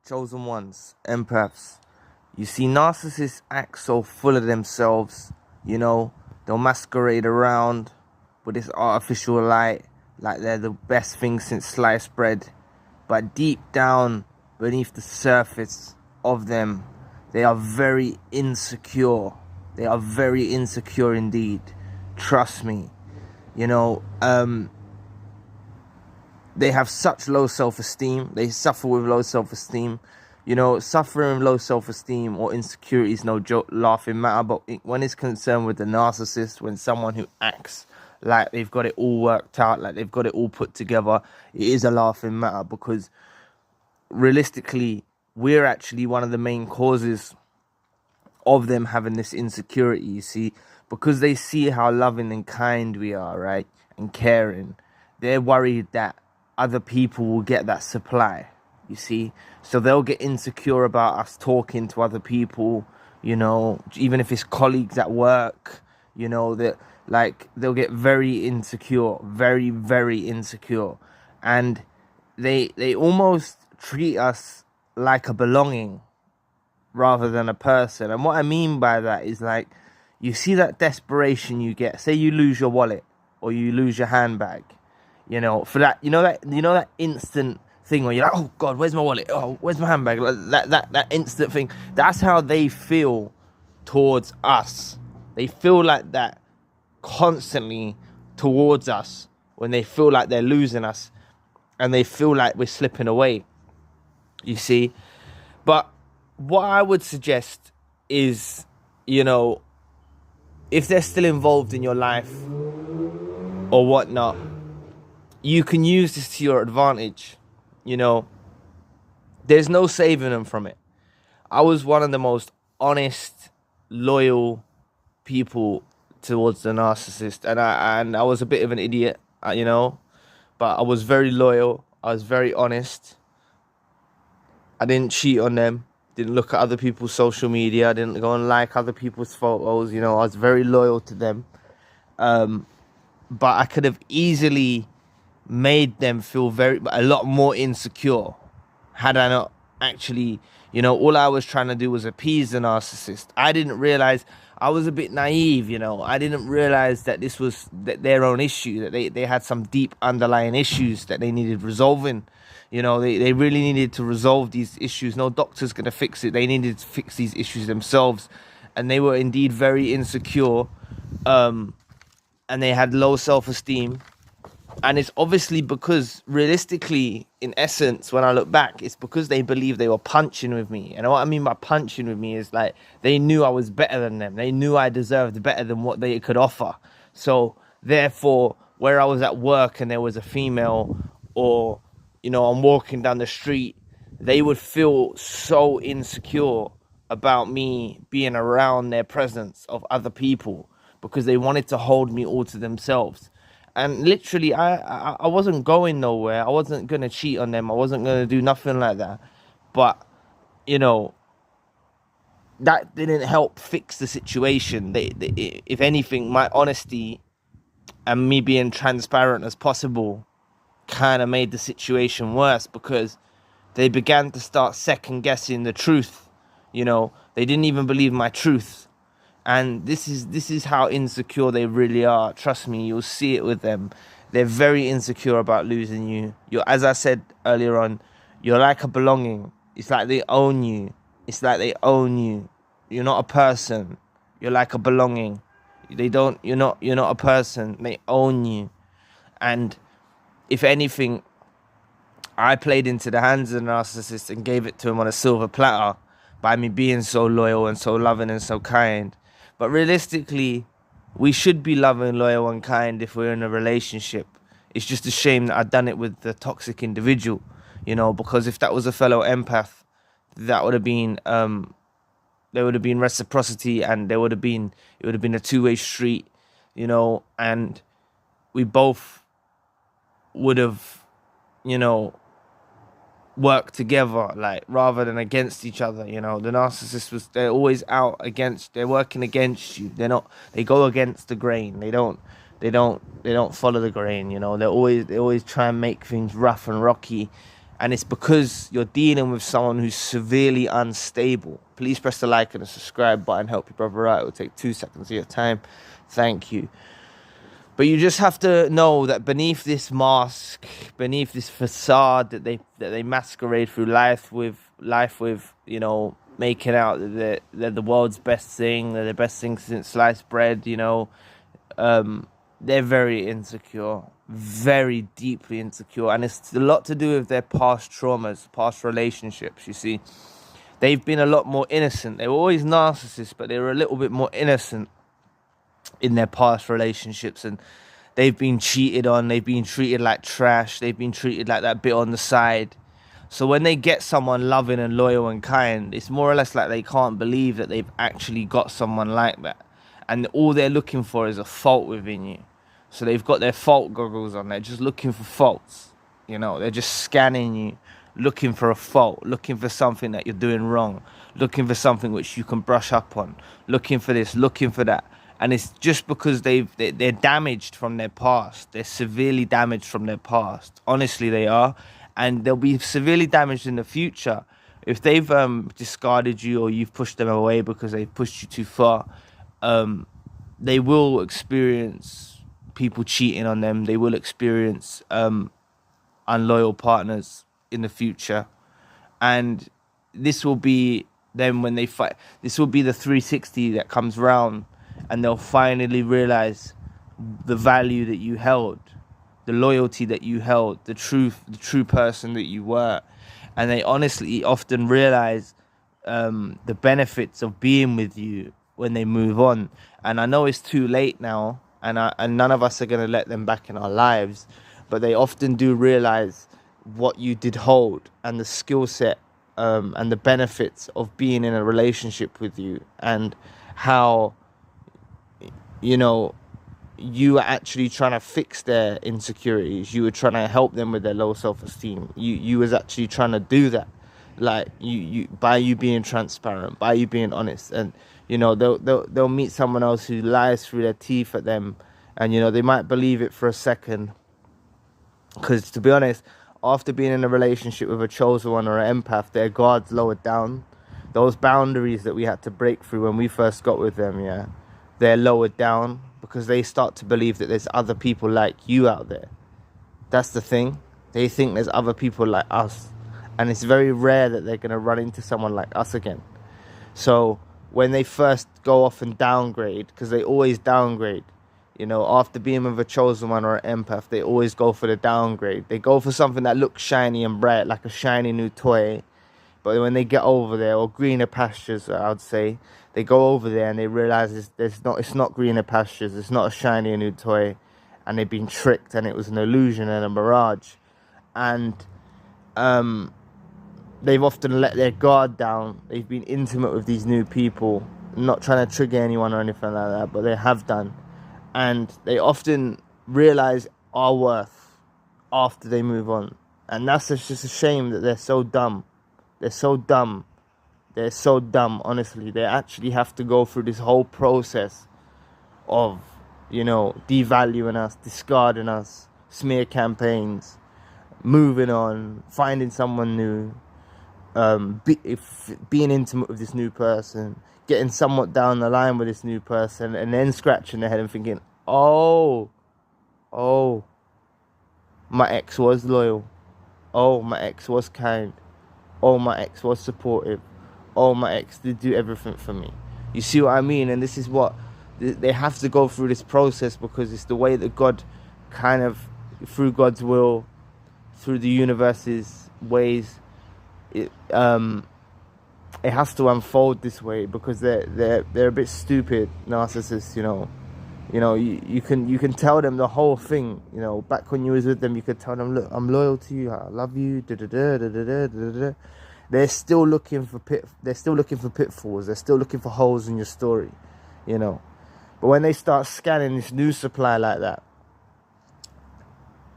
chosen ones, empaths. You see, narcissists act so full of themselves, they'll masquerade around with this artificial light, like they're the best thing since sliced bread. But deep down, beneath the surface of them, they are very insecure. They are very insecure indeed. Trust me. They have such low self-esteem. They suffer with low self-esteem. Suffering with low self-esteem or insecurity is no joke, laughing matter. But when it's concerned with the narcissist, when someone who acts like they've got it all worked out, like they've got it all put together, it is a laughing matter, because realistically, we're actually one of the main causes of them having this insecurity, you see, because they see how loving and kind we are, right, and caring. They're worried that other people will get that supply, you see, so they'll get insecure about us talking to other people, even if it's colleagues at work, that they'll get very insecure, very, very insecure, and they almost treat us like a belonging rather than a person. And what I mean by that is, like, you see that desperation you get. Say you lose your wallet or you lose your handbag, for that, that instant thing where you're like, oh God, where's my wallet? Oh, where's my handbag? That instant thing. That's how they feel towards us. They feel like that constantly towards us when they feel like they're losing us and they feel like we're slipping away, you see. But what I would suggest is, if they're still involved in your life or whatnot, you can use this to your advantage. There's no saving them from it. I was one of the most honest, loyal people towards the narcissist, and I was a bit of an idiot, but I was very loyal. I was very honest. I didn't cheat on them. Didn't look at other people's social media. I didn't go and like other people's photos. I was very loyal to them. But I could have easily made them feel a lot more insecure had I not actually, all I was trying to do was appease the narcissist. I didn't realize, I was a bit naive, I didn't realize that this was their own issue, that they had some deep underlying issues that they needed resolving. They really needed to resolve these issues. No doctor's going to fix it. They needed to fix these issues themselves. And they were indeed very insecure. And they had low self-esteem. And it's obviously because, realistically, in essence, when I look back, it's because they believed they were punching with me. And what I mean by punching with me is, like, they knew I was better than them. They knew I deserved better than what they could offer. So, therefore, where I was at work and there was a female, or, I'm walking down the street, they would feel so insecure about me being around their presence of other people, because they wanted to hold me all to themselves. And literally, I wasn't going nowhere. I wasn't going to cheat on them. I wasn't going to do nothing like that. But, that didn't help fix the situation. If anything, my honesty and me being transparent as possible kind of made the situation worse, because they began to start second guessing the truth. They didn't even believe my truth. And this is how insecure they really are. Trust me, you'll see it with them. They're very insecure about losing you. As I said earlier on, you're like a belonging. It's like they own you. It's like they own you. You're not a person. You're like a belonging. You're not a person. They own you. And if anything, I played into the hands of the narcissist and gave it to him on a silver platter by me being so loyal and so loving and so kind. But realistically, we should be loving, loyal and kind if we're in a relationship. It's just a shame that I've done it with the toxic individual, because if that was a fellow empath, that would have been, there would have been reciprocity, and it would have been a two-way street, and we both would have, work together, like, rather than against each other. The narcissist they're always they're working against you. They go against the grain. They don't follow the grain. They always try and make things rough and rocky, And it's because you're dealing with someone who's severely unstable. Please press the like and the subscribe button. Help your brother out. It will take 2 seconds of your time. Thank you. But you just have to know that beneath this mask, beneath this facade that they masquerade through life with, you know, making out that they're the world's best thing, they're the best thing since sliced bread, you know, they're very insecure, very deeply insecure. And it's a lot to do with their past traumas, past relationships, you see. They've been a lot more innocent. They were always narcissists, but they were a little bit more innocent in their past relationships, and they've been cheated on, they've been treated like trash, they've been treated like that bit on the side. So when they get someone loving and loyal and kind, it's more or less like they can't believe that they've actually got someone like that, and all they're looking for is a fault within you. So they've got their fault goggles on, they're just looking for faults, you know, they're just scanning you, looking for a fault, looking for something that you're doing wrong, looking for something which you can brush up on, looking for this, looking for that. And it's just because they're damaged from their past. They're severely damaged from their past. Honestly, they are. And they'll be severely damaged in the future. If they've discarded you, or you've pushed them away because they've pushed you too far, they will experience people cheating on them. They will experience unloyal partners in the future. And this will be them when they fight. This will be the 360 that comes round, and they'll finally realize the value that you held, the loyalty that you held, the true person that you were. And they honestly often realize the benefits of being with you when they move on. And I know it's too late now, and none of us are going to let them back in our lives, but they often do realize what you did hold, and the skill set and the benefits of being in a relationship with you, and how, you know, you were actually trying to fix their insecurities. You were trying to help them with their low self-esteem. You was actually trying to do that, like you by you being transparent, by you being honest. And you know, they'll meet someone else who lies through their teeth at them, and you know, they might believe it for a second, because to be honest, after being in a relationship with a chosen one or an empath, their guards lowered down. Those boundaries that we had to break through when we first got with them, yeah, they're lowered down, because they start to believe that there's other people like you out there. That's the thing. They think there's other people like us, and it's very rare that they're going to run into someone like us again. So when they first go off and downgrade, because they always downgrade, you know, after being with a chosen one or an empath, they always go for the downgrade. They go for something that looks shiny and bright, like a shiny new toy. But when they get over there, or greener pastures, I would say, they go over there and they realize it's not greener pastures, it's not a shiny new toy, and they've been tricked, and it was an illusion and a mirage. And they've often let their guard down. They've been intimate with these new people, not trying to trigger anyone or anything like that, but they have done. And they often realize our worth after they move on. And that's just a shame that they're so dumb. They're so dumb. They're so dumb, honestly. They actually have to go through this whole process of, you know, devaluing us, discarding us, smear campaigns, moving on, finding someone new, being intimate with this new person, getting somewhat down the line with this new person, and then scratching their head and thinking, oh, my ex was loyal. Oh, my ex was kind. Oh, my ex was supportive. Oh, my ex did do everything for me. You see what I mean? And this is what they have to go through, this process, because it's the way that God kind of, through God's will, through the universe's ways, it has to unfold this way, because they're a bit stupid, narcissists, you know. You know, you can tell them the whole thing. You know, back when you was with them, you could tell them, look, I'm loyal to you, I love you, da da da da da da da. They're still looking for pitfalls. They're still looking for holes in your story, you know. But when they start scanning this new supply like that,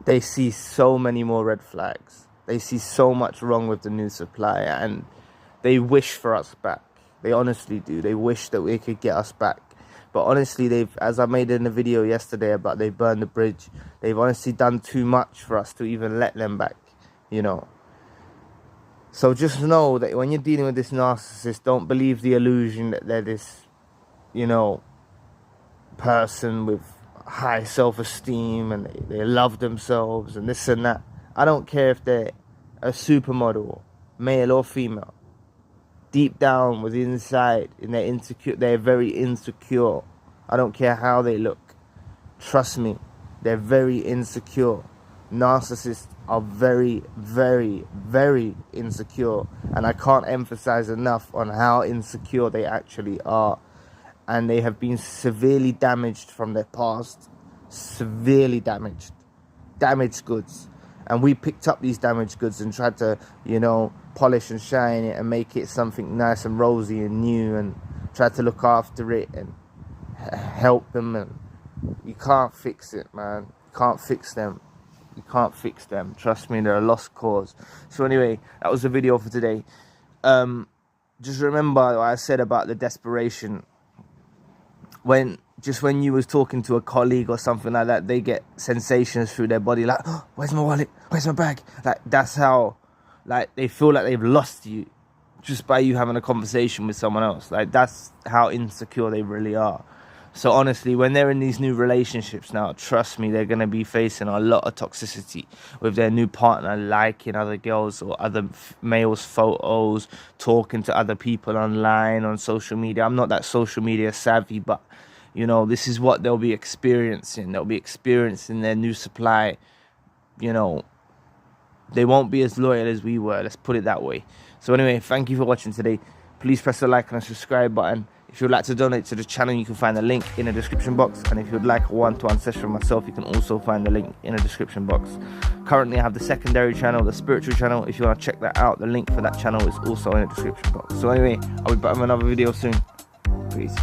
they see so many more red flags. They see so much wrong with the new supply, and they wish for us back. They honestly do. They wish that we could get us back. But honestly, as I made in the video yesterday about they burned the bridge, they've honestly done too much for us to even let them back, you know. So just know that when you're dealing with this narcissist, don't believe the illusion that they're this, you know, person with high self-esteem and they love themselves and this and that. I don't care if they're a supermodel, male or female. Deep down within inside, they're very insecure. I don't care how they look. Trust me, they're very insecure. Narcissists are very, very, very insecure, and I can't emphasize enough on how insecure they actually are. And they have been severely damaged from their past. Severely damaged goods. And we picked up these damaged goods and tried to, you know, polish and shine it and make it something nice and rosy and new, and tried to look after it and help them. And you can't fix it, man. You can't fix them. You can't fix them. Trust me, they're a lost cause. So anyway, that was the video for today. Just remember what I said about the desperation. When you was talking to a colleague or something like that, they get sensations through their body, like, oh, where's my wallet? Where's my bag? Like, that's how, like, they feel like they've lost you just by you having a conversation with someone else. Like, that's how insecure they really are. So honestly, when they're in these new relationships now, trust me, they're going to be facing a lot of toxicity with their new partner liking other girls or other males' photos, talking to other people online, on social media. I'm not that social media savvy, but, you know, this is what they'll be experiencing. They'll be experiencing their new supply. You know, they won't be as loyal as we were. Let's put it that way. So anyway, thank you for watching today. Please press the like and subscribe button. If you'd like to donate to the channel, you can find the link in the description box. And if you'd like a one-to-one session with myself, you can also find the link in the description box. Currently, I have the secondary channel, the spiritual channel. If you want to check that out, the link for that channel is also in the description box. So anyway, I'll be back with another video soon. Peace.